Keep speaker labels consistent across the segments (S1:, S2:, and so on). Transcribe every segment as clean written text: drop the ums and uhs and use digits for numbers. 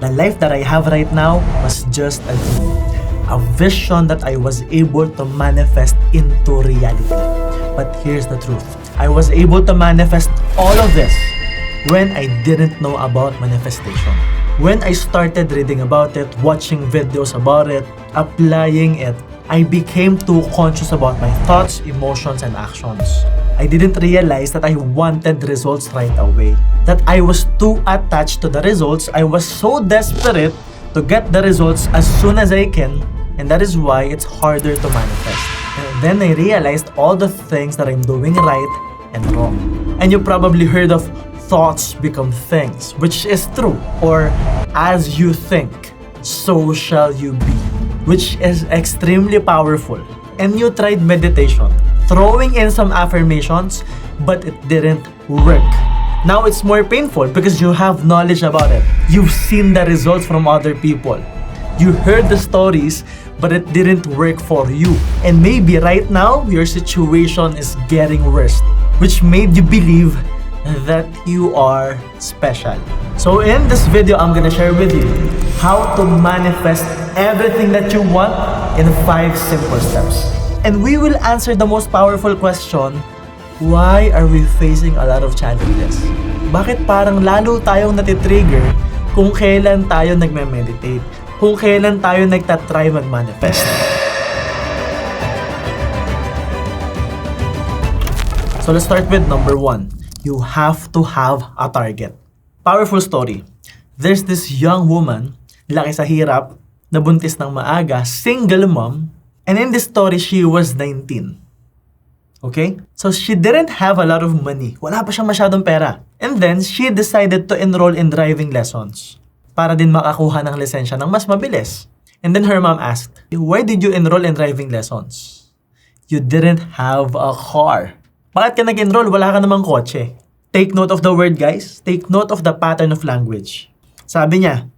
S1: The life that I have right now was just a dream. A vision that I was able to manifest into reality. But here's the truth. I was able to manifest all of this when I didn't know about manifestation. When I started reading about it, watching videos about it, applying it, I became too conscious about my thoughts, emotions, and actions. I didn't realize that I wanted results right away. That I was too attached to the results. I was so desperate to get the results as soon as I can, and that is why it's harder to manifest. And then I realized all the things that I'm doing right and wrong. And you probably heard of thoughts become things, which is true. Or as you think, so shall you be, which is extremely powerful. And you tried meditation, throwing in some affirmations, but it didn't work. Now it's more painful because you have knowledge about it. You've seen the results from other people. You heard the stories, but it didn't work for you. And maybe right now, your situation is getting worse, which made you believe that you are special. So in this video, I'm gonna share with you how to manifest everything that you want in 5 simple steps. And we will answer the most powerful question, why are we facing a lot of challenges? Bakit parang lalo tayong natitrigger kung kailan tayo nagme-meditate? Kung kailan tayo nagtatry mag-manifest? So let's start with number 1. You have to have a target. Powerful story. There's this young woman, laki sa hirap, nabuntis ng maaga, single mom, and in this story, she was 19. Okay? So she didn't have a lot of money. Wala pa siyang masyadong pera. And then, she decided to enroll in driving lessons para din makakuha ng lisensya ng mas mabilis. And then her mom asked, why did you enroll in driving lessons? You didn't have a car. Bakit ka nag-enroll? Wala ka namang kotse. Take note of the word, guys. Take note of the pattern of language. Sabi niya,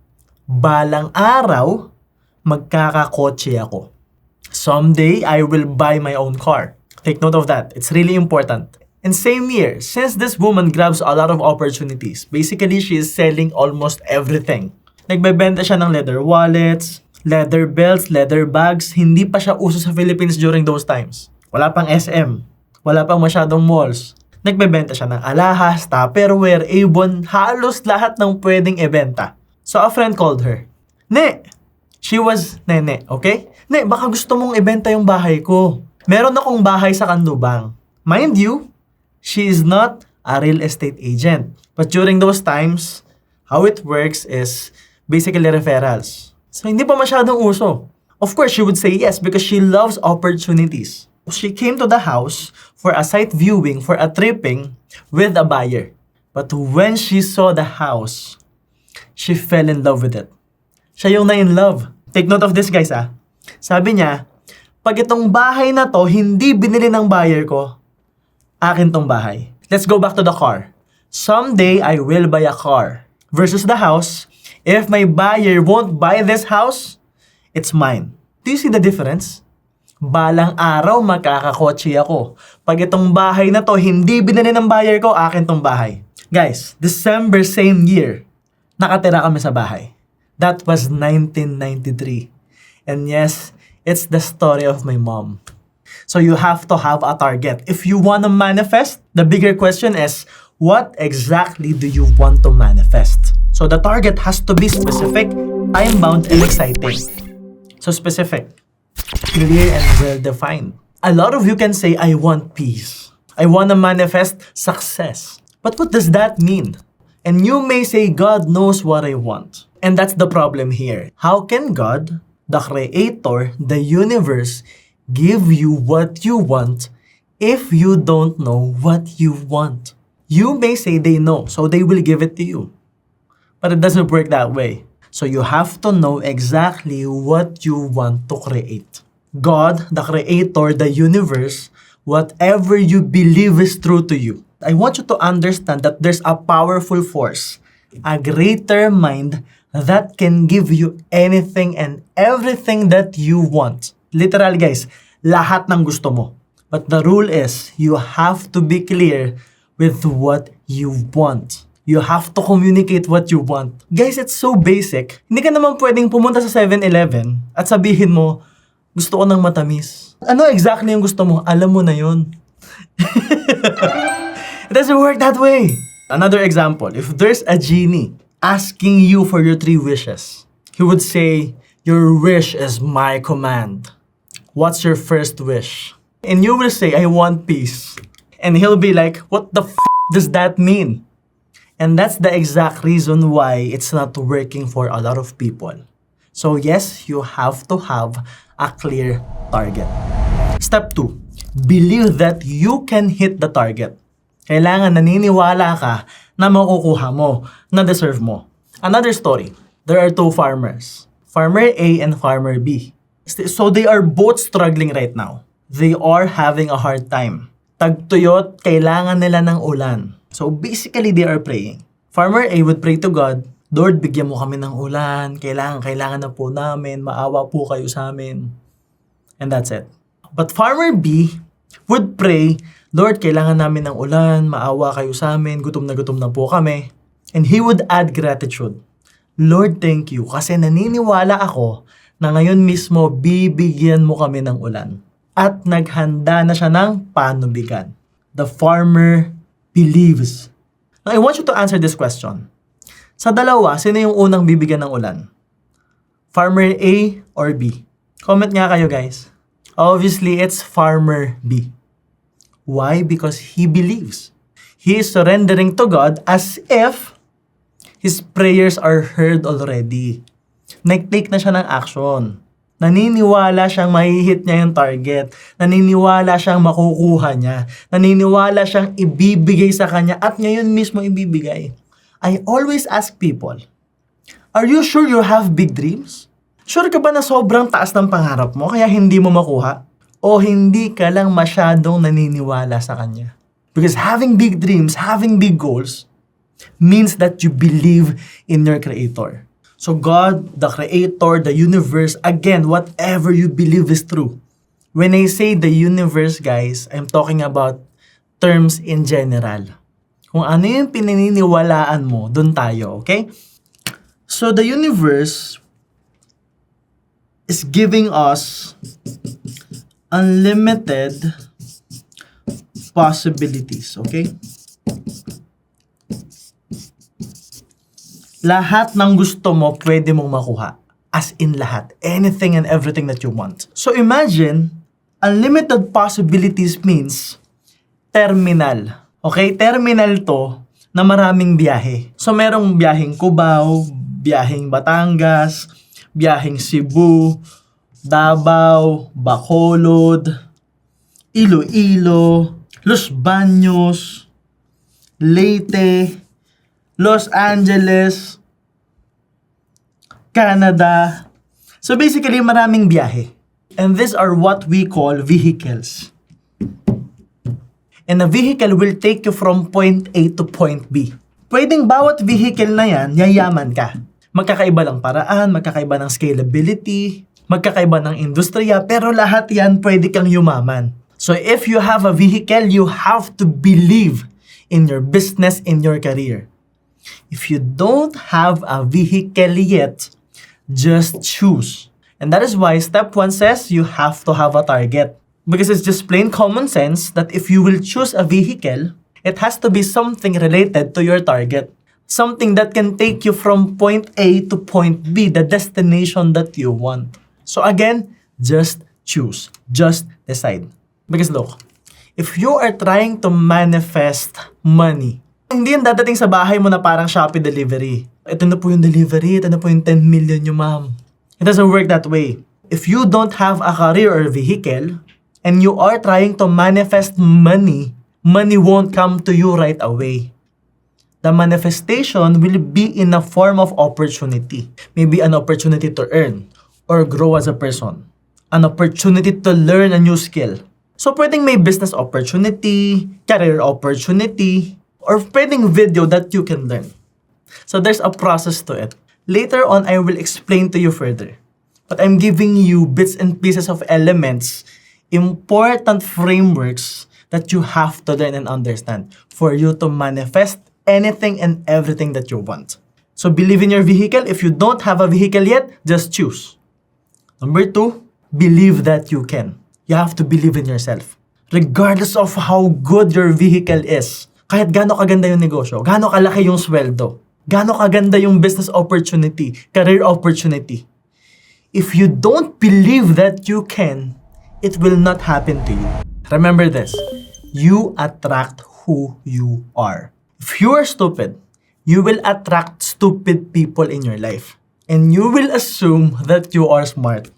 S1: balang araw, magkakakotse ako. Someday, I will buy my own car. Take note of that. It's really important. And same year, since this woman grabs a lot of opportunities, basically, she is selling almost everything. Nagbebenta siya ng leather wallets, leather belts, leather bags. Hindi pa siya uso sa Philippines during those times. Wala pang SM. Wala pang masyadong malls. Nagbebenta siya ng alahas, Tupperware, Avon, halos lahat ng pwedeng ibenta. So a friend called her. Ne! She was Nene, okay? Ne, baka gusto mong ibenta yung bahay ko. Meron akong bahay sa Kanlubang. Mind you, she is not a real estate agent. But during those times, how it works is basically referrals. So hindi pa masyadong uso. Of course, she would say yes because she loves opportunities. She came to the house for a site viewing, for a tripping with a buyer. But when she saw the house, she fell in love with it. Siya yung na-in love. Take note of this, guys, ah. Sabi niya, pag itong bahay na to hindi binili ng buyer ko, akin tong bahay. Let's go back to the car. Someday, I will buy a car. Versus the house, if my buyer won't buy this house, it's mine. Do you see the difference? Balang araw magkakakotse ako. Pag itong bahay na to hindi binili ng buyer ko, akin tong bahay. Guys, December same year, nakatira kami sa bahay. That was 1993. And yes, it's the story of my mom. So you have to have a target. If you want to manifest, the bigger question is, what exactly do you want to manifest? So the target has to be specific, time-bound, and exciting. So specific, clear, and well-defined. A lot of you can say, I want peace. I want to manifest success. But what does that mean? And you may say, God knows what I want. And that's the problem here. How can God, the Creator, the universe, give you what you want if you don't know what you want? You may say they know, so they will give it to you. But it doesn't work that way. So you have to know exactly what you want to create. God, the Creator, the universe, whatever you believe is true to you. I want you to understand that there's a powerful force, a greater mind that can give you anything and everything that you want. Literally, guys, lahat ng gusto mo. But the rule is, you have to be clear with what you want. You have to communicate what you want. Guys, it's so basic. Hindi ka naman pwedeng pumunta sa 7-Eleven at sabihin mo, gusto ko ng matamis. Ano exactly yung gusto mo? Alam mo na yun. It doesn't work that way. Another example, if there's a genie asking you for your 3 wishes, he would say, your wish is my command. What's your first wish? And you will say, I want peace. And he'll be like, what the does that mean? And that's the exact reason why it's not working for a lot of people. So yes, you have to have a clear target. Step 2, believe that you can hit the target. Kailangan naniniwala ka na makukuha mo, na deserve mo. Another story, there are 2 farmers, Farmer A and Farmer B. So they are both struggling right now. They are having a hard time. Tagtuyot, kailangan nila ng ulan. So basically, they are praying. Farmer A would pray to God, Lord, bigyan mo kami ng ulan. Kailangan na po namin. Maawa po kayo sa amin. And that's it. But Farmer B would pray, Lord, kailangan namin ng ulan. Maawa kayo sa amin. Gutom na po kami. And he would add gratitude. Lord, thank you. Kasi naniniwala ako na ngayon mismo bibigyan mo kami ng ulan. At naghanda na siya ng panubigan. The farmer believes. Now, I want you to answer this question. Sa dalawa, sino yung unang bibigyan ng ulan? Farmer A or B? Comment nga kayo, guys. Obviously, it's Farmer B. Why? Because he believes. He is surrendering to God as if his prayers are heard already. Nag-take na siya ng action. Naniniwala siyang mahihit niya yung target. Naniniwala siyang makukuha niya. Naniniwala siyang ibibigay sa kanya at ngayon mismo ibibigay. I always ask people, are you sure you have big dreams? Sure ka ba na sobrang taas ng pangarap mo kaya hindi mo makuha? O hindi ka lang masyadong naniniwala sa kanya? Because having big dreams, having big goals, means that you believe in your Creator. So God, the Creator, the universe, again, whatever you believe is true. When I say the universe, guys, I'm talking about terms in general. Kung ano yung pinaniniwalaan mo, dun tayo, okay? So the universe is giving us unlimited possibilities, okay? Lahat ng gusto mo, pwede mong makuha. As in lahat. Anything and everything that you want. So imagine, unlimited possibilities means terminal. Okay? Terminal to na maraming biyahe. So merong biyaheng Cubao, biyaheng Batangas, biyaheng Cebu, Davao, Bacolod, Iloilo, Los Baños, Leyte, Los Angeles, Canada. So basically, maraming biyahe. And these are what we call vehicles. And a vehicle will take you from point A to point B. Pwedeng bawat vehicle na yan, yayaman ka. Magkakaiba ng paraan, magkakaiba ng scalability, magkakaiba ng industriya, pero lahat yan pwede kang yumaman. So if you have a vehicle, you have to believe in your business, in your career. If you don't have a vehicle yet, just choose. And that is why step 1 says you have to have a target. Because it's just plain common sense that if you will choose a vehicle, it has to be something related to your target. Something that can take you from point A to point B, the destination that you want. So again, just choose. Just decide. Because look, if you are trying to manifest money, hindi yan dadating sa bahay mo na parang Shopee delivery. Ito na po yung delivery, ito na po yung 10 million nyo, ma'am. It doesn't work that way. If you don't have a career or vehicle, and you are trying to manifest money, money won't come to you right away. The manifestation will be in a form of opportunity. Maybe an opportunity to earn or grow as a person. An opportunity to learn a new skill. So pwedeng may business opportunity, career opportunity, or pwedeng video that you can learn. So there's a process to it. Later on, I will explain to you further. But I'm giving you bits and pieces of elements, important frameworks that you have to learn and understand for you to manifest anything and everything that you want. So believe in your vehicle. If you don't have a vehicle yet, just choose. Number 2, believe that you can. You have to believe in yourself. Regardless of how good your vehicle is, kahit gaano kaganda yung negosyo, gaano kalaki yung sweldo, gaano kaganda yung business opportunity, career opportunity, if you don't believe that you can, it will not happen to you. Remember this, you attract who you are. If you are stupid, you will attract stupid people in your life. And you will assume that you are smart.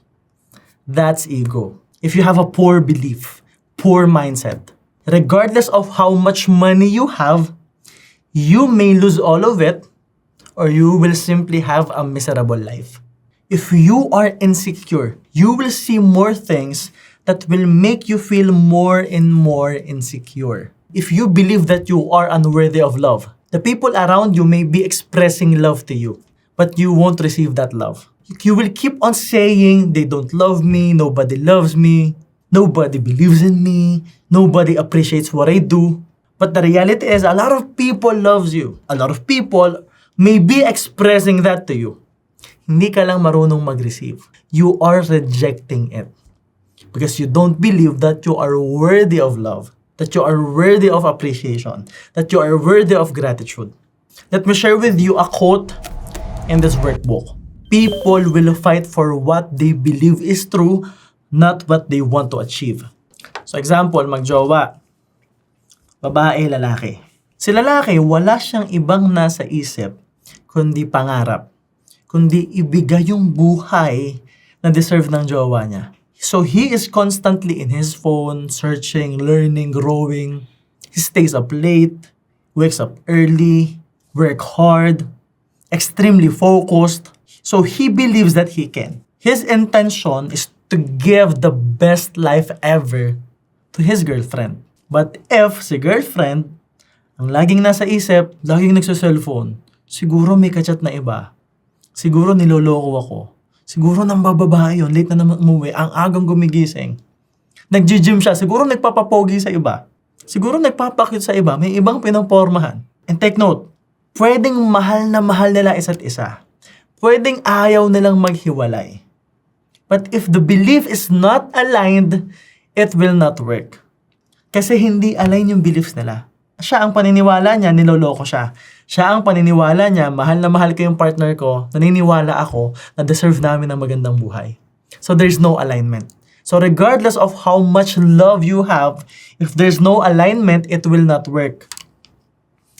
S1: That's ego. If you have a poor belief, poor mindset, regardless of how much money you have, you may lose all of it, or you will simply have a miserable life. If you are insecure, you will see more things that will make you feel more and more insecure. If you believe that you are unworthy of love, the people around you may be expressing love to you, but you won't receive that love. You will keep on saying, they don't love me, nobody loves me, nobody believes in me, nobody appreciates what I do. But the reality is, a lot of people loves you. A lot of people may be expressing that to you. Hindi ka lang marunong mag-receive. You are rejecting it. Because you don't believe that you are worthy of love, that you are worthy of appreciation, that you are worthy of gratitude. Let me share with you a quote in this workbook. People will fight for what they believe is true, not what they want to achieve. So example, magjowa. Babae, lalaki. Si lalaki, wala siyang ibang nasa isip kundi pangarap, kundi ibigay yung buhay na deserve ng jowa niya. So he is constantly in his phone, searching, learning, growing. He stays up late, wakes up early, work hard, extremely focused. So he believes that he can. His intention is to give the best life ever to his girlfriend. But if si girlfriend, ang laging nasa isip, laging nagsa-cellphone, siguro may kachat na iba. Siguro niloloko ako. Siguro nang bababae yun, late na naman umuwi, ang agang gumigising. Nag-gym siya, siguro nagpapapogi sa iba. Siguro nagpapakit sa iba, may ibang pinapormahan. And take note, pwedeng mahal na mahal nila isa't isa. Pwedeng ayaw nilang maghiwalay. But if the belief is not aligned, it will not work. Kasi hindi align yung beliefs nila. Siya ang paniniwala niya, niloloko siya. Siya ang paniniwala niya, mahal na mahal ko yung partner ko, naniniwala ako na deserve namin ng magandang buhay. So there's no alignment. So regardless of how much love you have, if there's no alignment, it will not work.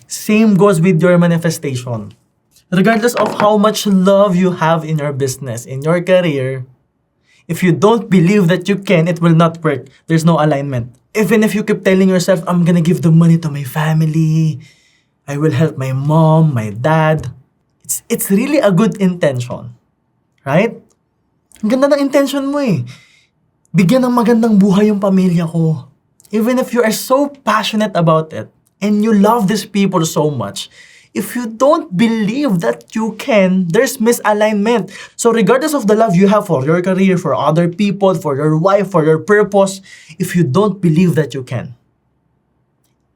S1: Same goes with your manifestation. Regardless of how much love you have in your business, in your career, if you don't believe that you can, it will not work. There's no alignment. Even if you keep telling yourself, I'm gonna give the money to my family, I will help my mom, my dad. It's really a good intention. Right? Ang ganda ng intention mo eh. Bigyan ng magandang buhay yung pamilya ko. Even if you are so passionate about it, and you love these people so much, if you don't believe that you can, there's misalignment. So regardless of the love you have for your career, for other people, for your wife, for your purpose, if you don't believe that you can,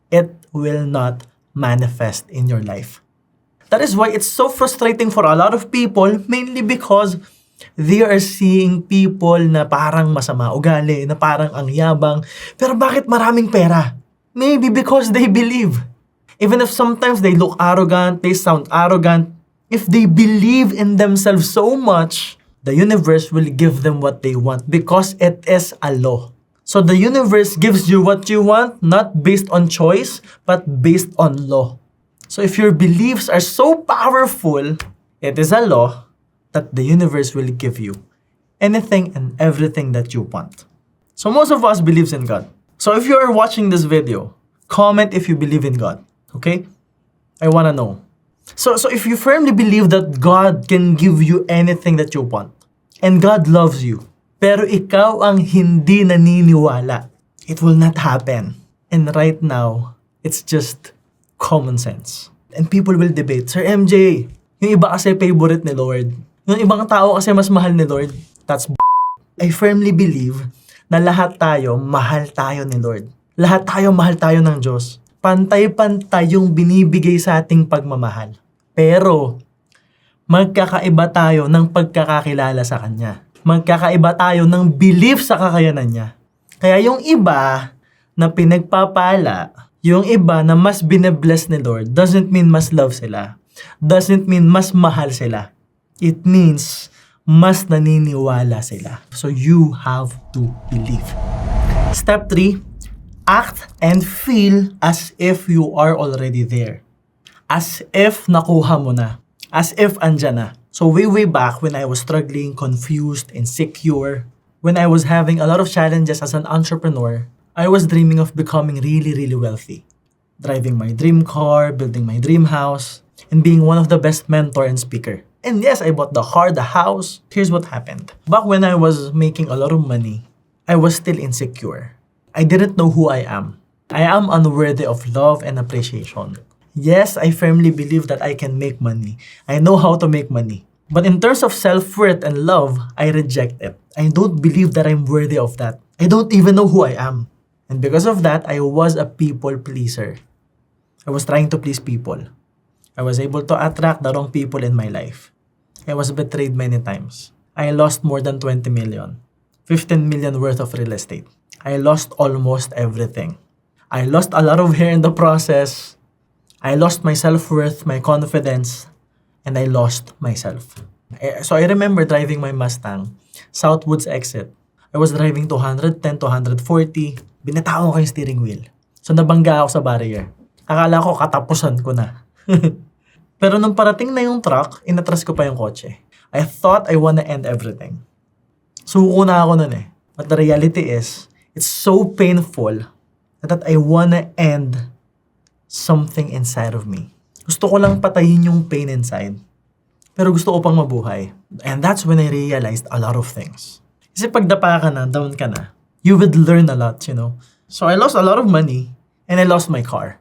S1: it will not manifest in your life. That is why it's so frustrating for a lot of people, mainly because they are seeing people na parang masama ugali, na parang ang yabang, pero bakit maraming pera? Maybe because they believe. Even if sometimes they look arrogant, they sound arrogant, if they believe in themselves so much, the universe will give them what they want because it is a law. So the universe gives you what you want, not based on choice, but based on law. So if your beliefs are so powerful, it is a law that the universe will give you anything and everything that you want. So most of us believes in God. So if you are watching this video, comment if you believe in God. Okay? I wanna know. So if you firmly believe that God can give you anything that you want, and God loves you, pero ikaw ang hindi naniniwala, it will not happen. And right now, it's just common sense. And people will debate, Sir MJ, yung iba kasi favorite ni Lord. Yung ibang tao kasi mas mahal ni Lord. That's I firmly believe na lahat tayo, mahal tayo ni Lord. Lahat tayo, mahal tayo ng Diyos. Pantay-pantay yung binibigay sa ating pagmamahal. Pero, magkakaiba tayo ng pagkakakilala sa Kanya. Magkakaiba tayo ng belief sa kakayanan niya. Kaya yung iba na pinagpapala, yung iba na mas bine-bless ni Lord, doesn't mean mas love sila. Doesn't mean mas mahal sila. It means mas naniniwala sila. So you have to believe. Step 3, act and feel as if you are already there. As if nakuha mo na. As if andyan na. So way back when I was struggling, confused, insecure, when I was having a lot of challenges as an entrepreneur, I was dreaming of becoming really wealthy. Driving my dream car, building my dream house, and being one of the best mentor and speaker. And yes, I bought the car, the house. Here's what happened. Back when I was making a lot of money, I was still insecure. I didn't know who I am. I am unworthy of love and appreciation. Yes, I firmly believe that I can make money. I know how to make money. But in terms of self-worth and love, I reject it. I don't believe that I'm worthy of that. I don't even know who I am. And because of that, I was a people pleaser. I was trying to please people. I was able to attract the wrong people in my life. I was betrayed many times. I lost more than 20 million. 15 million worth of real estate. I lost almost everything. I lost a lot of hair in the process. I lost my self-worth, my confidence, and I lost myself. So I remember driving my Mustang, Southwoods exit. I was driving 210, 240. Binatao ko yung steering wheel. So nabangga ako sa barrier. Akala ko katapusan ko na. Pero nung parating na yung truck, inatras ko pa yung kotse. I thought I wanna end everything. Suko na ako nun eh. But the reality is, it's so painful that I wanna end something inside of me. Gusto ko lang patayin yung pain inside. Pero gusto ko pang mabuhay. And that's when I realized a lot of things. Kasi pag dapa ka na, down ka na, you would learn a lot, you know. So I lost a lot of money and I lost my car.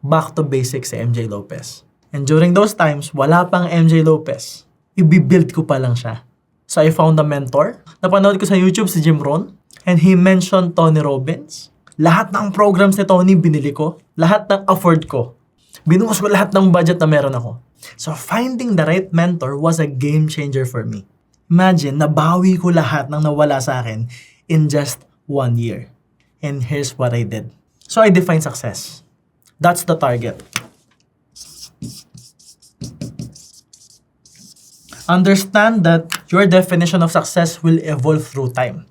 S1: Back to basics si MJ Lopez. And during those times, wala pang MJ Lopez. I-build ko pa lang siya. So I found a mentor. Napanood ko sa YouTube si Jim Rohn. And he mentioned Tony Robbins. Lahat ng programs ni Tony binili ko. Lahat ng afford ko. Binuhos ko lahat ng budget na meron ako. So finding the right mentor was a game changer for me. Imagine, nabawi ko lahat ng nawala sa akin in just 1 year. And here's what I did. So I defined success. That's the target. Understand that your definition of success will evolve through time.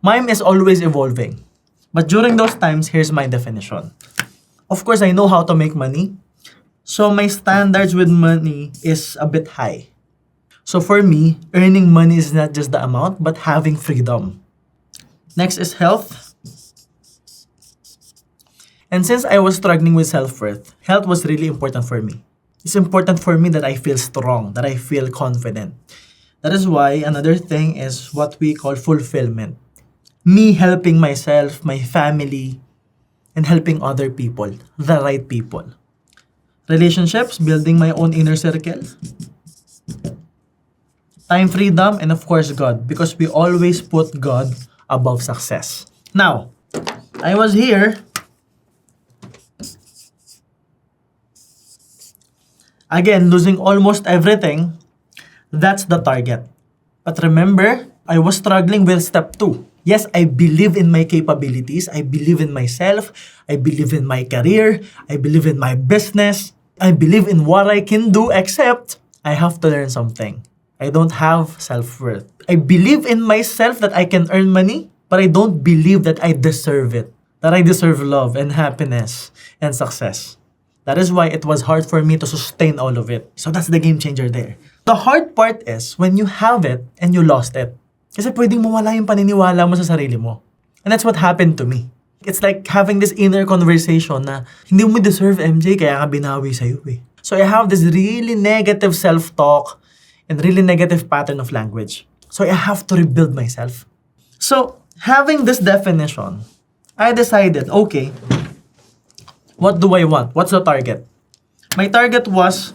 S1: Mine is always evolving. But during those times, here's my definition. Of course, I know how to make money. So my standards with money is a bit high. So for me, earning money is not just the amount, but having freedom. Next is health. And since I was struggling with self-worth, health was really important for me. It's important for me that I feel strong, that I feel confident. That is why another thing is what we call fulfillment. Me helping myself, my family, and helping other people, the right people. Relationships, building my own inner circle. Time freedom, and of course God, because we always put God above success. Now, I was here. Again, losing almost everything. That's the target. But remember, I was struggling with step 2. Yes, I believe in my capabilities. I believe in myself. I believe in my career. I believe in my business. I believe in what I can do, except I have to learn something. I don't have self-worth. I believe in myself that I can earn money, but I don't believe that I deserve it. That I deserve love and happiness and success. That is why it was hard for me to sustain all of it. So that's the game changer there. The hard part is when you have it and you lost it. Kasi pwedeng mawala yung paniniwala mo sa sarili mo. And that's what happened to me. It's like having this inner conversation na hindi mo deserve MJ kaya ka binawi sa'yo eh. So I have this really negative self-talk and really negative pattern of language. So I have to rebuild myself. So having this definition, I decided, okay, what do I want? What's the target? My target was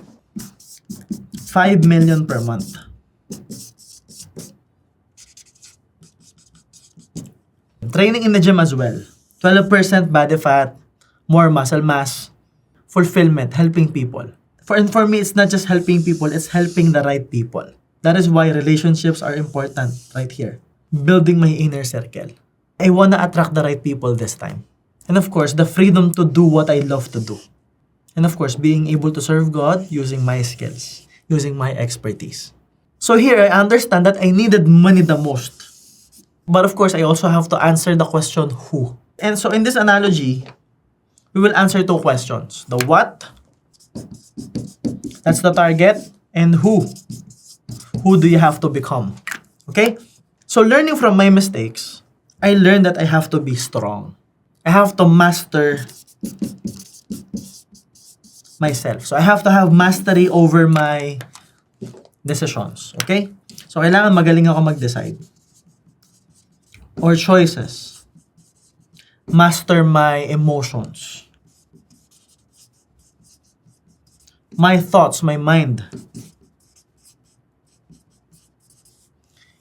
S1: 5 million per month. Training in the gym as well. 12% body fat, more muscle mass, fulfillment, helping people. For me, it's not just helping people, it's helping the right people. That is why relationships are important right here. Building my inner circle. I wanna attract the right people this time. And of course, the freedom to do what I love to do. And of course, being able to serve God using my skills, using my expertise. So here, I understand that I needed money the most. But of course, I also have to answer the question, who? And so in this analogy, we will answer two questions. The what, that's the target, and who. Who do you have to become? Okay? So learning from my mistakes, I learned that I have to be strong. I have to master myself. So I have to have mastery over my decisions. Okay? So kailangan magaling ako mag-decide. Or choices. Master my emotions. My thoughts, my mind.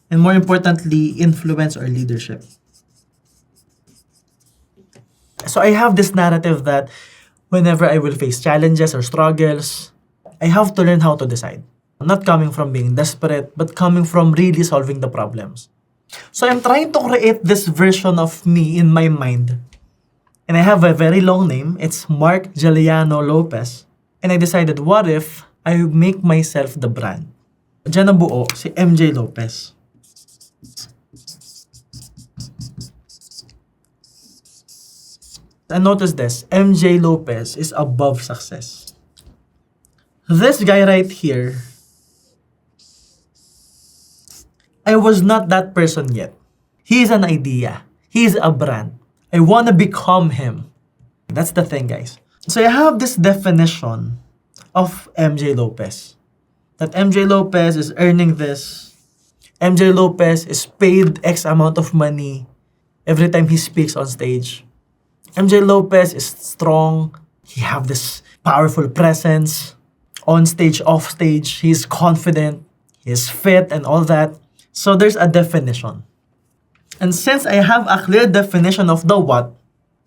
S1: And more importantly, influence or leadership. So I have this narrative that whenever I will face challenges or struggles, I have to learn how to decide. Not coming from being desperate, but coming from really solving the problems. So I'm trying to create this version of me in my mind. And I have a very long name. It's Mark Juliano Lopez. And I decided, what if I make myself the brand? Diyan nabuo si MJ Lopez. And notice this, MJ Lopez is above success. This guy right here, I was not that person yet. He's an idea. He's a brand. I want to become him. That's the thing, guys. So I have this definition of MJ Lopez. That MJ Lopez is earning this. MJ Lopez is paid X amount of money every time he speaks on stage. MJ Lopez is strong. He have this powerful presence. On stage, off stage, he's confident. He's fit and all that. So there's a definition. And since I have a clear definition of the what,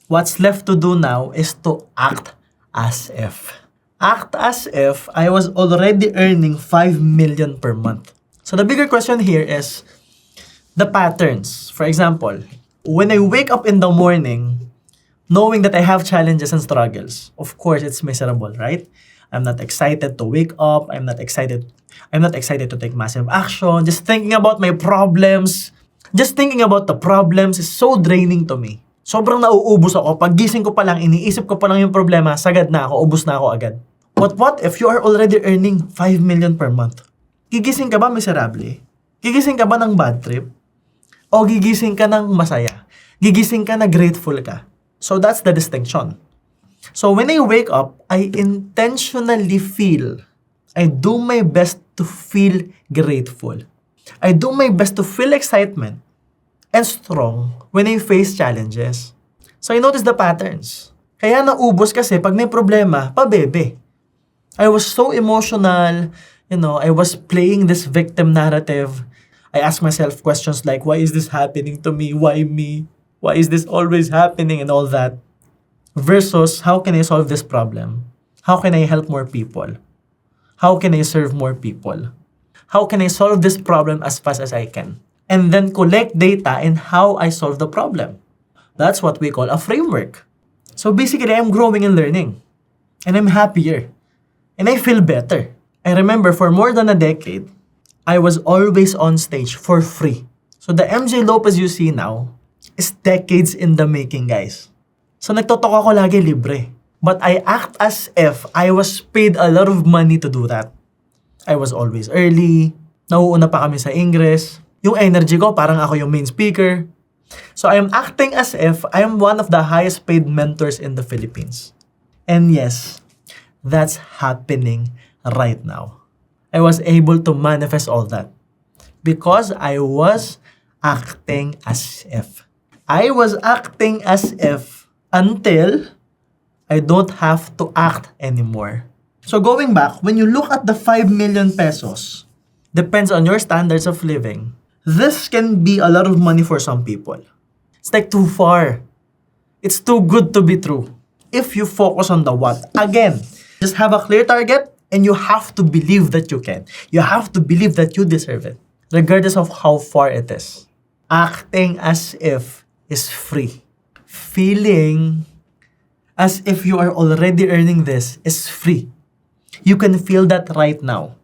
S1: what's left to do now is to act as if. Act as if I was already earning 5 million per month. So the bigger question here is the patterns. For example, when I wake up in the morning, knowing that I have challenges and struggles, of course, it's miserable, right? I'm not excited to wake up. I'm not excited to take massive action. Just thinking about my problems. Just thinking about the problems is so draining to me. Sobrang nauubos ako. Pag gising ko pa lang, iniisip ko pa lang yung problema, sagad na ako, ubos na ako agad. But what if you are already earning 5 million per month? Gigising ka ba miserable? Gigising ka ba ng bad trip? O gigising ka ng masaya? Gigising ka na grateful ka? So that's the distinction. So when I wake up, I intentionally feel, I do my best to feel grateful. I do my best to feel excitement and strong when I face challenges. So I notice the patterns. Kaya naubos kasi pag may problema, pabebe. I was so emotional, I was playing this victim narrative. I ask myself questions like, why is this happening to me? Why me? Why is this always happening and all that? Versus, how can I solve this problem? How can I help more people? How can I serve more people? How can I solve this problem as fast as I can? And then collect data in how I solve the problem. That's what we call a framework. So basically, I'm growing and learning. And I'm happier. And I feel better. I remember for more than a decade, I was always on stage for free. So the MJ Lopez you see now is decades in the making, guys. So nagtotok ako lagi libre. But I act as if I was paid a lot of money to do that. I was always early. Nauuna pa kami sa Ingres. Yung energy ko, parang ako yung main speaker. So I am acting as if I am one of the highest paid mentors in the Philippines. And yes, that's happening right now. I was able to manifest all that because I was acting as if. I was acting as if until I don't have to act anymore. So going back, when you look at the 5 million pesos, depends on your standards of living, this can be a lot of money for some people. It's like too far. It's too good to be true. if you focus on the what. Again, just have a clear target and you have to believe that you can. You have to believe that you deserve it, regardless of how far it is. Acting as if is free. Feeling as if you are already earning this is free. You can feel that right now.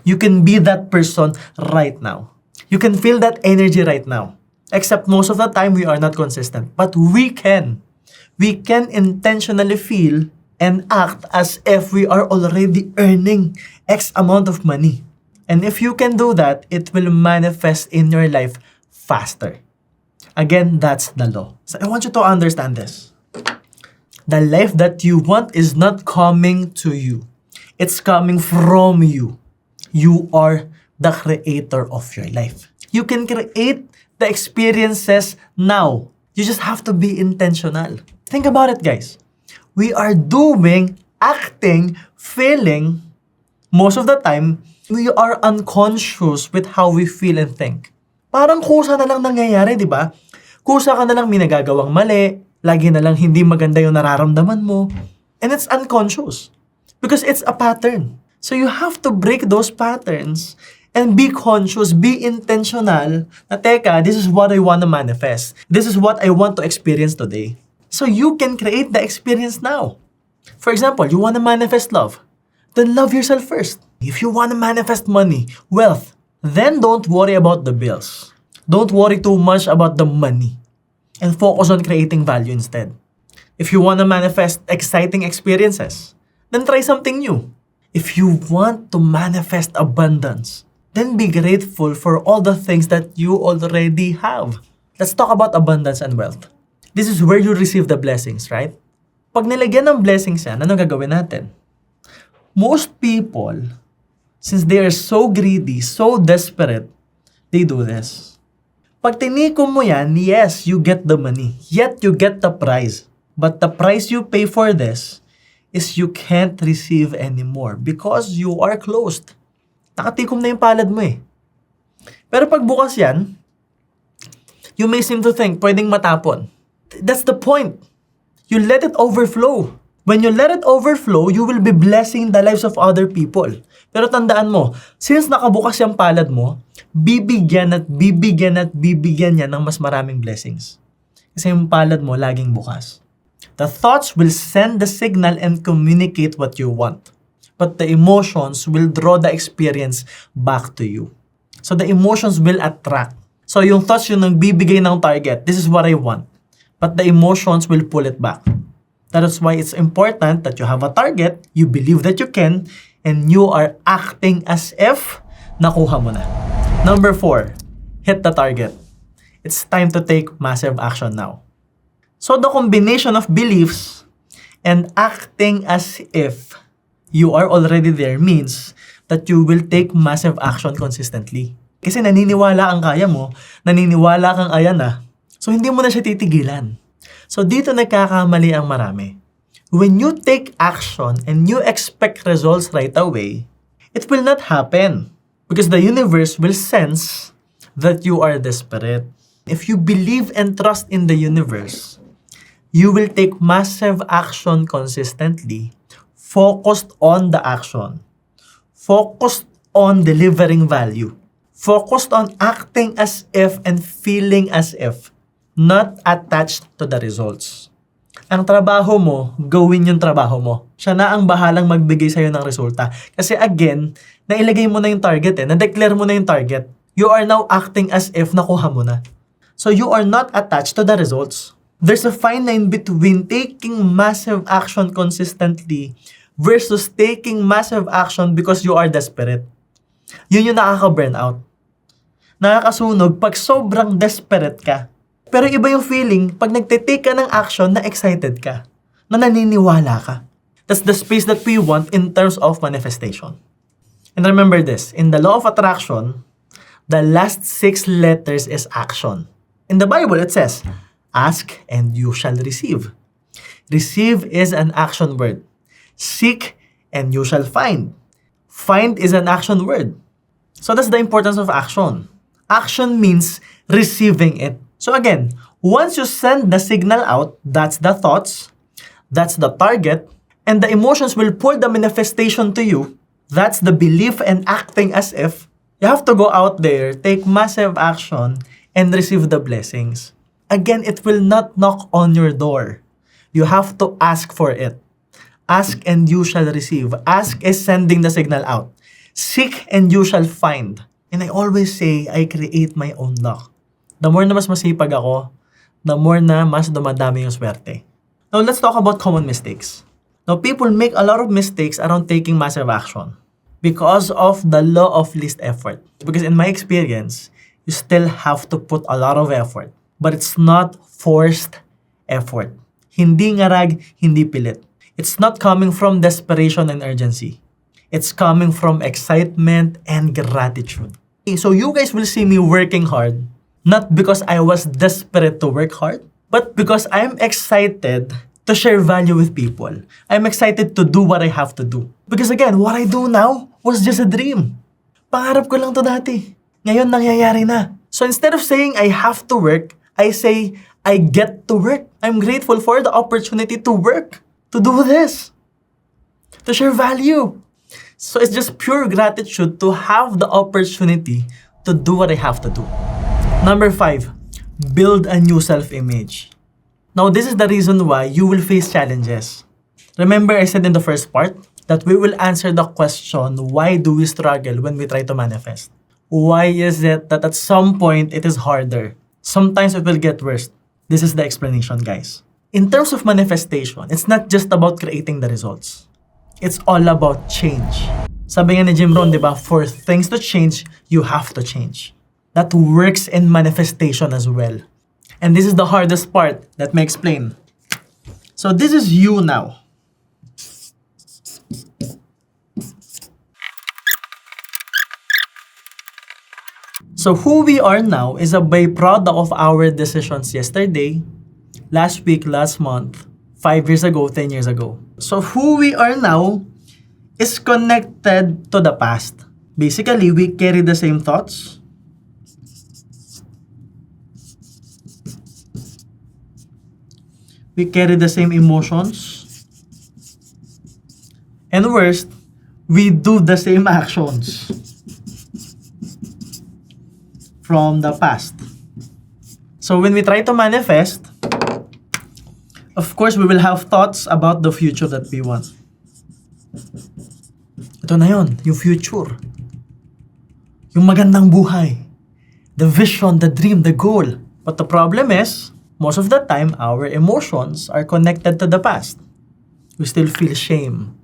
S1: You can be that person right now. You can feel that energy right now. Except most of the time, we are not consistent. But we can. We can intentionally feel and act as if we are already earning X amount of money. And if you can do that, it will manifest in your life faster. Again, that's the law. So I want you to understand this. The life that you want is not coming to you. It's coming from you. You are the creator of your life. You can create the experiences now. You just have to be intentional. Think about it, guys. We are doing, acting, feeling, most of the time, we are unconscious with how we feel and think. Parang kusa na lang nangyayari, di ba? Kusa ka na lang may nagagawang mali, lagi na lang hindi maganda yung nararamdaman mo, and it's unconscious. Because it's a pattern. So you have to break those patterns and be conscious, be intentional na, teka, this is what I want to manifest. This is what I want to experience today. So you can create the experience now. For example, you want to manifest love. Then love yourself first. If you want to manifest money, wealth, then don't worry about the bills. Don't worry too much about the money. And focus on creating value instead. If you want to manifest exciting experiences, then try something new. If you want to manifest abundance, then be grateful for all the things that you already have. Let's talk about abundance and wealth. This is where you receive the blessings, right? Pag nilagyan ng blessings yan, ano gagawin natin? Most people, since they are so greedy, so desperate, they do this. Pag tinikom mo yan, yes, you get the money. Yet you get the prize. But the price you pay for this is you can't receive anymore because you are closed. Nakatikom na yung palad mo eh. Pero pag bukas yan, you may seem to think, pwedeng matapon. That's the point. You let it overflow. When you let it overflow, you will be blessing the lives of other people. Pero tandaan mo, since nakabukas yung palad mo, bibigyan at bibigyan at bibigyan niya ng mas maraming blessings. Kasi yung palad mo laging bukas. The thoughts will send the signal and communicate what you want. But the emotions will draw the experience back to you. So the emotions will attract. So yung thoughts yung nagbibigay ng target, this is what I want. But the emotions will pull it back. That is why it's important that you have a target, you believe that you can, and you are acting as if nakuha mo na. Number 4, hit the target. It's time to take massive action now. So the combination of beliefs and acting as if you are already there means that you will take massive action consistently. Kasi naniniwala ang kaya mo, naniniwala kang ayan na, so hindi mo na siya titigilan. So dito nagkakamali ang marami. When you take action and you expect results right away, it will not happen. Because the universe will sense that you are desperate. If you believe and trust in the universe, you will take massive action consistently, focused on the action, focused on delivering value, focused on acting as if and feeling as if, not attached to the results. Ang trabaho mo, gawin yung trabaho mo. Siya na ang bahalang magbigay sa'yo ng resulta. Kasi again, nailagay mo na yung target na-declare mo na yung target. You are now acting as if nakuha mo na. So you are not attached to the results. There's a fine line between taking massive action consistently versus taking massive action because you are desperate. Yun yung nakaka-burnout. Nakakasunog pag sobrang desperate ka. Pero iba yung feeling pag nagtitake ka ng action na excited ka, na naniniwala ka. That's the space that we want in terms of manifestation. And remember this, in the law of attraction, the last 6 letters is action. In the Bible, it says, ask and you shall receive. Receive is an action word. Seek and you shall find. Find is an action word. So that's the importance of action. Action means receiving it. So again, once you send the signal out, that's the thoughts, That's the target. And the emotions will pull the manifestation to you. That's the belief and acting as if. You have to go out there, take massive action, and receive the blessings. Again, it will not knock on your door. You have to ask for it. Ask and you shall receive. Ask is sending the signal out. Seek and you shall find. And I always say, I create my own luck. The more na mas masipag ako, the more na mas dumadami yung swerte. Now, let's talk about common mistakes. Now, people make a lot of mistakes around taking massive action because of the law of least effort. Because in my experience, you still have to put a lot of effort. But it's not forced effort. Hindi ngarag, hindi pilit. It's not coming from desperation and urgency. It's coming from excitement and gratitude. So you guys will see me working hard, not because I was desperate to work hard, but because I'm excited to share value with people. I'm excited to do what I have to do. Because again, what I do now was just a dream. Pangarap ko lang to dati. Ngayon nangyayari na. So instead of saying I have to work, I say I get to work. I'm grateful for the opportunity to work, to do this, to share value. So it's just pure gratitude to have the opportunity to do what I have to do. Number 5, build a new self-image. Now, this is the reason why you will face challenges. Remember I said in the first part that we will answer the question, why do we struggle when we try to manifest? Why is it that at some point it is harder? Sometimes it will get worse. This is the explanation, guys. In terms of manifestation, it's not just about creating the results. It's all about change. Sabi nga ni Jim Rohn, di ba? For things to change, you have to change. That works in manifestation as well. And this is the hardest part. Let me explain. So this is you now. So who we are now is a byproduct of our decisions yesterday, last week, last month, 5 years ago, 10 years ago. So who we are now is connected to the past. Basically, we carry the same thoughts. We carry the same emotions. And worst, we do the same actions from the past. So when we try to manifest, of course, we will have thoughts about the future that we want. Ito na yun, yung future. Yung magandang buhay. The vision, the dream, the goal. But the problem is, most of the time, our emotions are connected to the past. We still feel shame,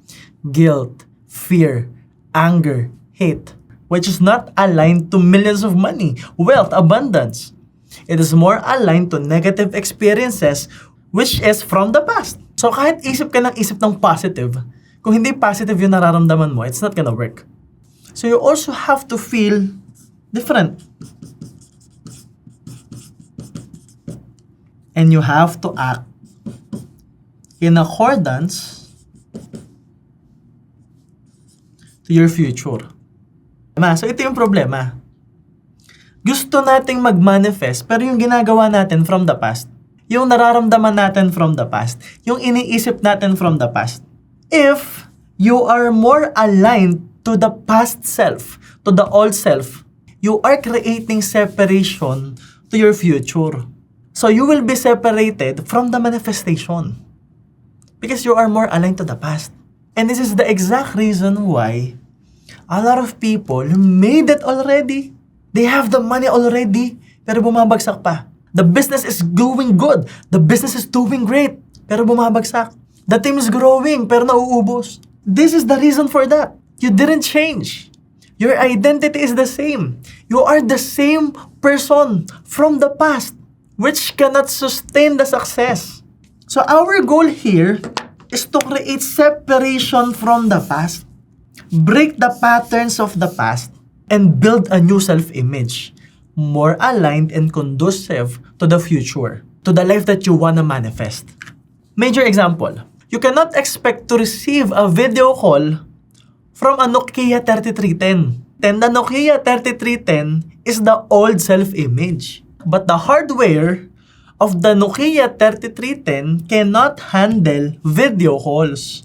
S1: guilt, fear, anger, hate, which is not aligned to millions of money, wealth, abundance. It is more aligned to negative experiences which is from the past. So kahit isip ka ng positive, kung hindi positive yung nararamdaman mo, it's not gonna work. So you also have to feel different. And you have to act in accordance to your future. So ito yung problema. Gusto nating mag-manifest, pero yung ginagawa natin from the past, yung nararamdaman natin from the past, yung iniisip natin from the past. If you are more aligned to the past self, to the old self, you are creating separation to your future. So you will be separated from the manifestation because you are more aligned to the past. And this is the exact reason why a lot of people made it already. They have the money already, pero bumabagsak pa. The business is going good. The business is doing great, pero bumabagsak. The team is growing, pero nauubos. This is the reason for that. You didn't change. Your identity is the same. You are the same person from the past, which cannot sustain the success. So our goal here is to create separation from the past, break the patterns of the past, and build a new self-image, more aligned and conducive to the future, to the life that you want to manifest. Major example, you cannot expect to receive a video call from a Nokia 3310. Then the Nokia 3310 is the old self-image. But the hardware of the Nokia 3310 cannot handle video calls.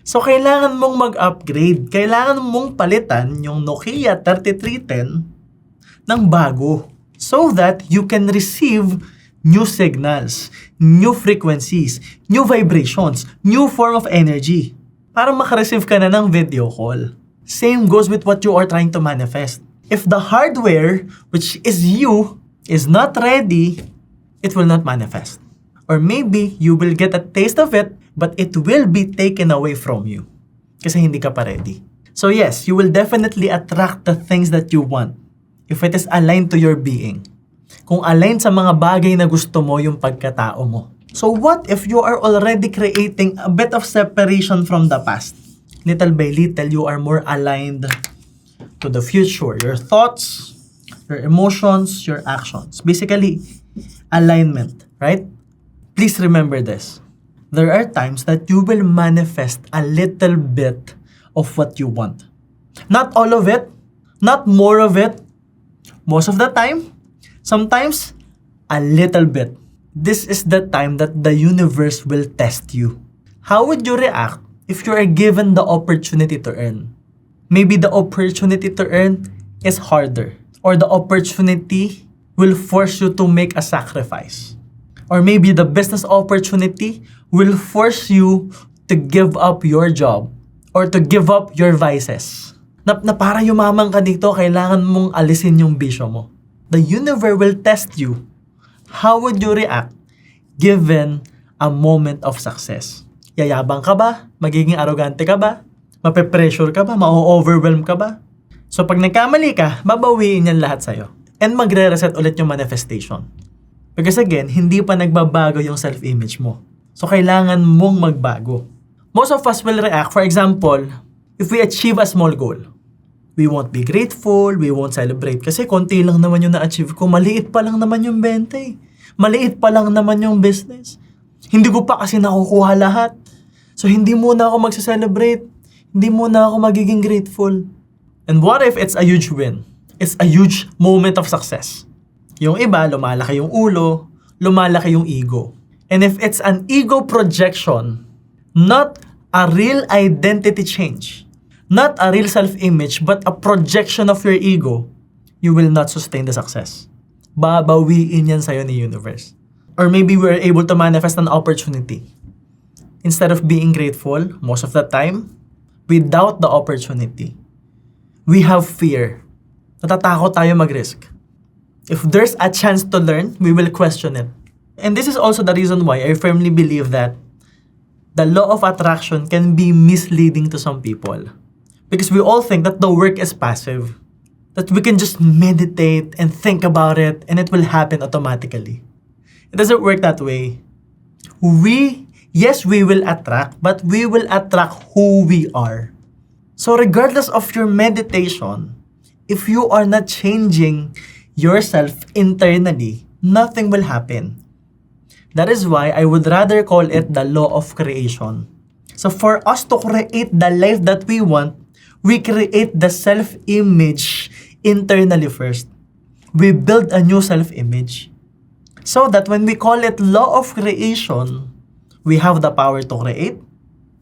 S1: So, kailangan mong mag-upgrade. Kailangan mong palitan yung Nokia 3310 ng bago so that you can receive new signals, new frequencies, new vibrations, new form of energy para makareceive ka na ng video call. Same goes with what you are trying to manifest. If the hardware, which is you, is not ready, it will not manifest. Or maybe you will get a taste of it, but it will be taken away from you kasi hindi ka pa ready. So yes, you will definitely attract the things that you want if it is aligned to your being. Kung aligned sa mga bagay na gusto mo yung pagkatao mo. So what if you are already creating a bit of separation from the past? Little by little, you are more aligned to the future. Your thoughts, your emotions, your actions. Basically, alignment, right? Please remember this. There are times that you will manifest a little bit of what you want. Not all of it, not more of it. Most of the time, sometimes, a little bit. This is the time that the universe will test you. How would you react if you are given the opportunity to earn? Maybe the opportunity to earn is harder, or the opportunity will force you to make a sacrifice. Or maybe the business opportunity will force you to give up your job or to give up your vices. Na para yumaman ka dito, kailangan mong alisin yung bisyo mo. The universe will test you. How would you react given a moment of success? Yayabang ka ba? Magiging arrogante ka ba? Mape-pressure ka ba? Ma-overwhelm ka ba? So pag nagkamali ka, babawiin yan lahat sa'yo. And magre-reset ulit yung manifestation. Because again, hindi pa nagbabago yung self-image mo. So, kailangan mong magbago. Most of us will react, for example, if we achieve a small goal. We won't be grateful, we won't celebrate. Kasi konti lang naman yung na-achieve ko. Maliit pa lang naman yung benta eh. Maliit pa lang naman yung business. Hindi ko pa kasi nakukuha lahat. So, hindi muna ako magsa-celebrate. Hindi muna ako magiging grateful. And what if it's a huge win? It's a huge moment of success. Yung iba, lumalaki yung ulo, lumalaki yung ego. And if it's an ego projection, not a real identity change, not a real self-image, but a projection of your ego, you will not sustain the success. Babawiin yan sa'yo ni universe. Or maybe we're able to manifest an opportunity. Instead of being grateful, most of the time, we doubt the opportunity. We have fear. Natatakot tayo mag-risk. If there's a chance to learn, we will question it. And this is also the reason why I firmly believe that the law of attraction can be misleading to some people. Because we all think that the work is passive. That we can just meditate and think about it and it will happen automatically. It doesn't work that way. Yes, we will attract, but we will attract who we are. So regardless of your meditation, if you are not changing yourself internally, nothing will happen. That is why I would rather call it the law of creation. So for us to create the life that we want, we create the self-image internally first. We build a new self-image. So that when we call it law of creation, we have the power to create.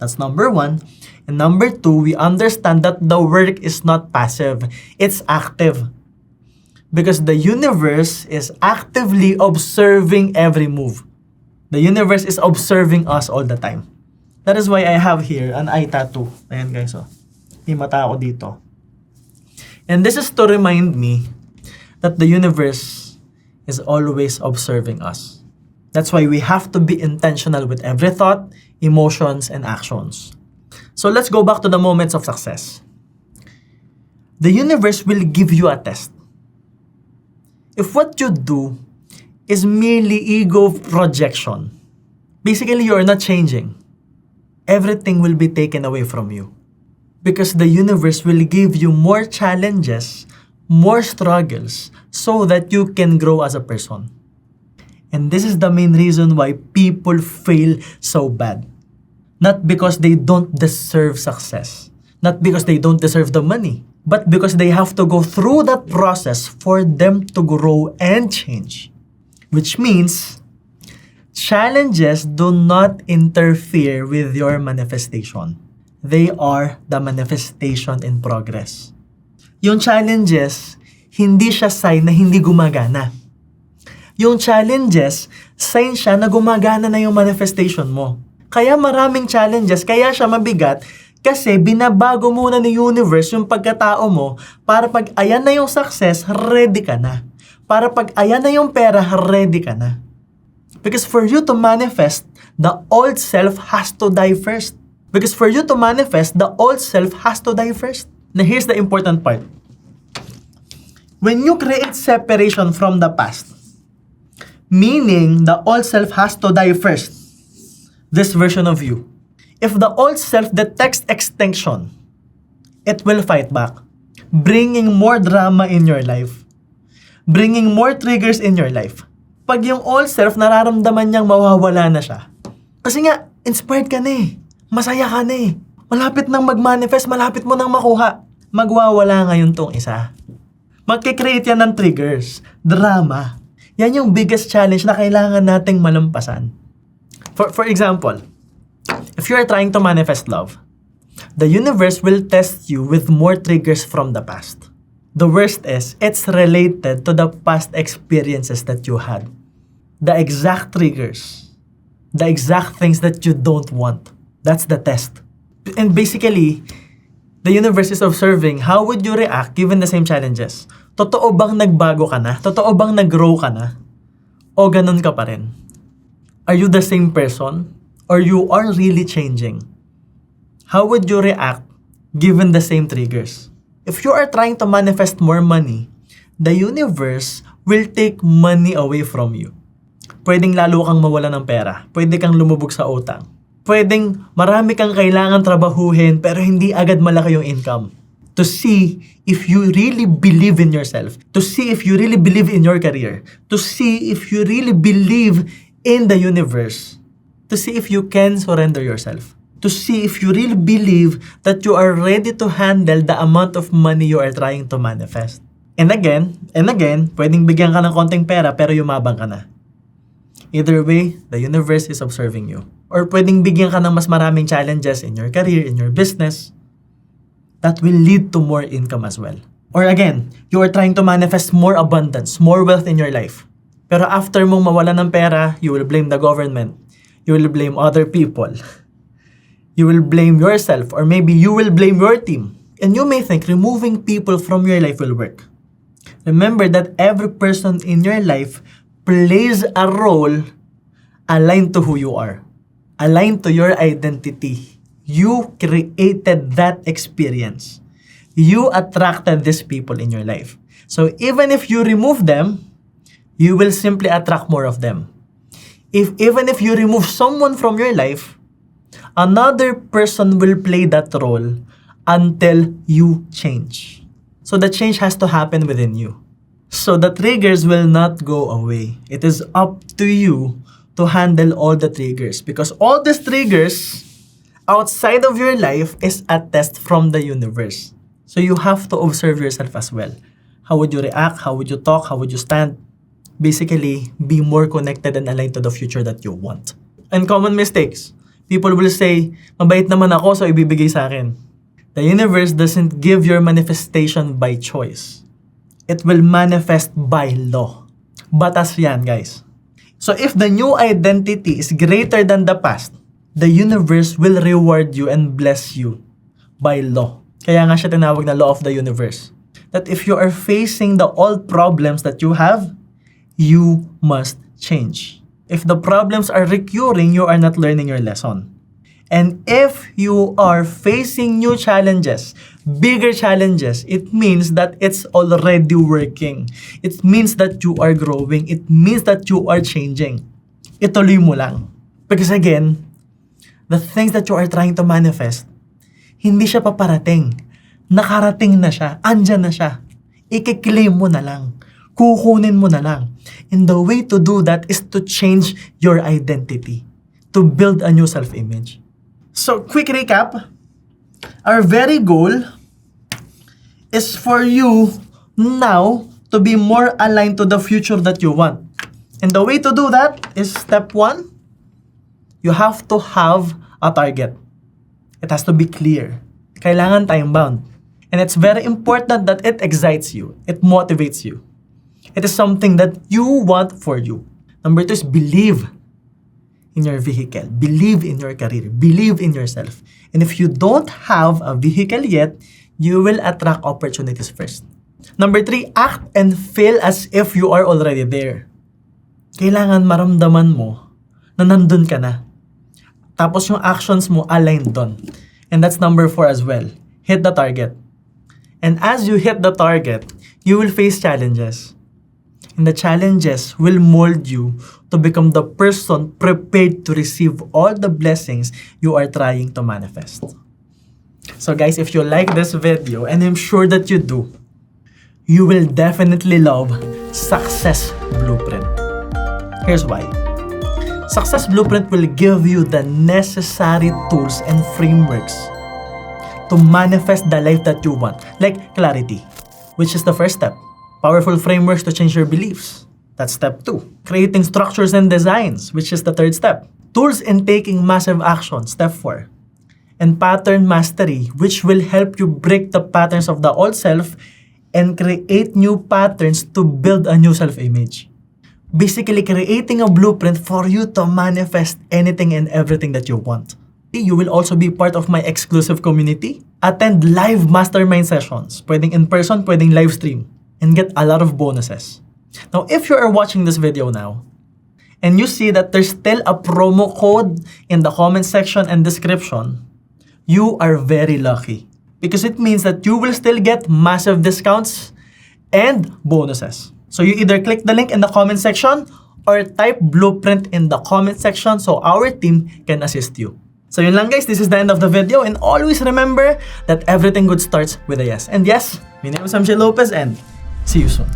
S1: That's number one. And number two, we understand that the work is not passive. It's active. Because the universe is actively observing every move. The universe is observing us all the time. That is why I have here an eye tattoo. Ayan guys, oh. May mata ako dito. And this is to remind me that the universe is always observing us. That's why we have to be intentional with every thought, emotions, and actions. So let's go back to the moments of success. The universe will give you a test. If what you do is merely ego projection, basically you are not changing. Everything will be taken away from you. Because the universe will give you more challenges, more struggles, so that you can grow as a person. And this is the main reason why people fail so bad. Not because they don't deserve success. Not because they don't deserve the money. But because they have to go through that process for them to grow and change. Which means, Challenges do not interfere with your manifestation. They are the manifestation in progress. Yung challenges, hindi siya sign na hindi gumagana. Yung challenges, sign siya na gumagana na yung manifestation mo. Kaya maraming challenges, kaya siya mabigat, kasi binabago muna ni universe yung pagkatao mo para pag ayan na yung success, ready ka na. Para pag ayan na yung pera, ready ka na. Because for you to manifest, the old self has to die first. Because for you to manifest, the old self has to die first. Now here's the important part. When you create separation from the past, meaning the old self has to die first, this version of you. If the old self detects extinction, it will fight back, bringing more drama in your life, bringing more triggers in your life. Pag yung old self nararamdaman niyang mawawala na siya, kasi nga, inspired ka na eh, masaya ka na eh, malapit nang mag-manifest, malapit mo nang makuha, magwawala ngayon tong isa. Magkikreate yan ng triggers, drama. Yan yung biggest challenge na kailangan nating malampasan. For example, if you are trying to manifest love, the universe will test you with more triggers from the past. The worst is, it's related to the past experiences that you had. The exact triggers. The exact things that you don't want. That's the test. And basically, the universe is observing how would you react given the same challenges. Totoo bang nagbago ka na? Totoo bang nag-grow ka na? O ganun ka pa rin? Are you the same person? Or you are really changing? How would you react given the same triggers? If you are trying to manifest more money, the universe will take money away from you. Pwedeng lalo kang mawala ng pera. Pwede kang lumubog sa utang. Pwedeng marami kang kailangan trabahuhin pero hindi agad malaki yung income. To see if you really believe in yourself. To see if you really believe in your career. To see if you really believe in the universe. To see if you can surrender yourself. To see if you really believe that you are ready to handle the amount of money you are trying to manifest. And again, pwedeng bigyan ka ng konting pera pero yumabang ka na. Either way, the universe is observing you. Or pwedeng bigyan ka ng mas maraming challenges in your career, in your business, that will lead to more income as well. Or again, you are trying to manifest more abundance, more wealth in your life. Pero after mong mawala ng pera, you will blame the government. You will blame other people. You will blame yourself, or maybe you will blame your team. And you may think removing people from your life will work. Remember that every person in your life plays a role aligned to who you are, aligned to your identity. You created that experience. You attracted these people in your life. So even if you remove them, you will simply attract more of them. Even if you remove someone from your life, another person will play that role until you change. So the change has to happen within you. So the triggers will not go away. It is up to you to handle all the triggers, because all these triggers outside of your life is a test from the universe. So you have to observe yourself as well. How would you react? How would you talk? How would you stand? Basically, be more connected and aligned to the future that you want. And common mistakes. People will say, mabait naman ako so ibibigay sa akin. The universe doesn't give your manifestation by choice. It will manifest by law. Batas yan, guys. So if the new identity is greater than the past, the universe will reward you and bless you by law. Kaya nga siya tinawag na law of the universe. That if you are facing the old problems that you have, you must change. If the problems are recurring, you are not learning your lesson. And if you are facing new challenges, bigger challenges, it means that it's already working. It means that you are growing. It means that you are changing. Ituloy mo lang. Because again, the things that you are trying to manifest, hindi siya paparating. Nakarating na siya. Andyan na siya. I-claim mo na lang. Kukunin mo na lang. And the way to do that is to change your identity. To build a new self-image. So, quick recap. Our very goal is for you now to be more aligned to the future that you want. And the way to do that is step 1, you have to have a target. It has to be clear. Kailangan time-bound. And it's very important that it excites you. It motivates you. It is something that you want for you. Number 2 is believe in your vehicle. Believe in your career. Believe in yourself. And if you don't have a vehicle yet, you will attract opportunities first. Number 3, act and feel as if you are already there. Kailangan maramdaman mo na nandun ka na. Tapos yung actions mo aligned doon. And that's number 4 as well. Hit the target. And as you hit the target, you will face challenges. And the challenges will mold you to become the person prepared to receive all the blessings you are trying to manifest. So guys, if you like this video, and I'm sure that you do, you will definitely love Success Blueprint. Here's why. Success Blueprint will give you the necessary tools and frameworks to manifest the life that you want. Like clarity, which is the first step. Powerful frameworks to change your beliefs. That's step 2. Creating structures and designs, which is the third step. Tools in taking massive action, step 4. And pattern mastery, which will help you break the patterns of the old self and create new patterns to build a new self-image. Basically, creating a blueprint for you to manifest anything and everything that you want. You will also be part of my exclusive community. Attend live mastermind sessions. Pwedeng in person, pwedeng live stream. And get a lot of bonuses. Now, if you are watching this video now, and you see that there's still a promo code in the comment section and description, you are very lucky. Because it means that you will still get massive discounts and bonuses. So you either click the link in the comment section or type blueprint in the comment section so our team can assist you. So yun lang guys, this is the end of the video, and always remember that everything good starts with a yes. And yes, my name is Amjel Lopez, and see you soon.